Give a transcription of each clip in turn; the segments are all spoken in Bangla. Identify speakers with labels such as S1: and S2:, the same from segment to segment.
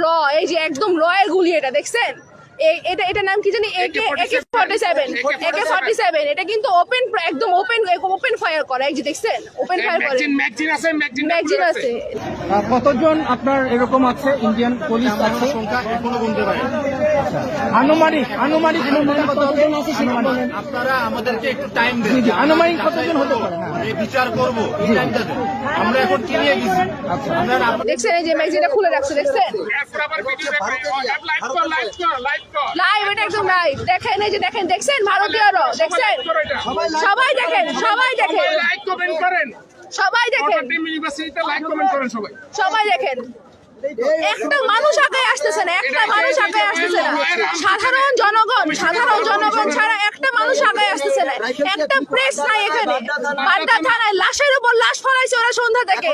S1: র, এই যে একদম র এর গুলি, এটা দেখছেন? এটা নাম কি জানি, AK-47 এটা কিন্তু ওপেন, একদম ওপেন ফায়ার করে, এই যে দেখছেন ওপেন ফায়ার করে, ম্যাগজিন আছে।
S2: কতজন আপনার এরকম আছে ইন্ডিয়ান পুলিশ আছে?
S3: সংখ্যা এখনো গুনতে পারি।
S2: আনুমানিক কতজন আছে
S3: আপনারা আমাদেরকে একটু টাইম দেন,
S2: আনুমানিক কতজন হতে পারে?
S3: এই বিচার করবো, এই টাইমটা দেন। আমরা এখন কি নিয়ে গেছি?
S1: দেখছেন এই যে ম্যাগজিনটা খুলে রাখছে, দেখছেন লাইভ, এটা একদম লাইভ। দেখেন এই যে দেখছেন ভারতীয়রা, দেখছেন সবাই দেখেন, সবাই দেখেন, সবাই দেখেন। একটা মানুষ আগে আসতেছে না, একটা মানুষ আগে আসতেছে না, সাধারণ জনগণ ছাড়া একটা মানুষ আগে আসতেছে না। একটা প্রেস নাই এখানে। বাড্ডা থানায় লাশের উপর লাশ ফলাইছে ওরা সন্ধ্যা থেকে,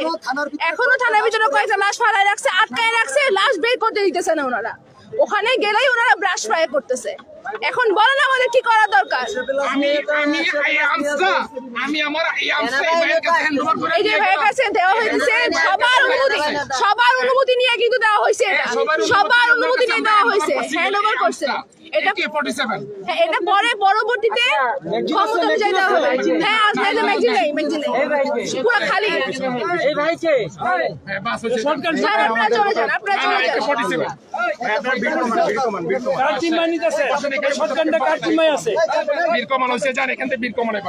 S1: এখনো থানার ভিতরে কয়েকটা লাশ ফলাই রাখছে, আটকায় রাখছে, লাশ বের করতে দিতেছে না ওনারা। ওখানে গেলেই ওনারা ব্রাশ ফ্রাই করতেছে। এখন বলেন আমাদের কি করা দরকার? এই যে ভাইয়ের কাছে দেওয়া হয়েছে, সবার অনুমতি নিয়ে কিন্তু দেওয়া হয়েছে, এটা সবার অনুমতি নিয়ে দেওয়া হয়েছে, হ্যান্ড ওভার করছে। এটা পরে পরবর্তীতে ক্ষমতা অনুযায়ী দেওয়া হবে। হ্যাঁ, আজকে ম্যাগজিন নেই, পুরো খালি। আপনারা চলে যান, আপনারা চলে যান।
S4: বীর কমান হয়েছে, যান এখান থেকে বীর কমানে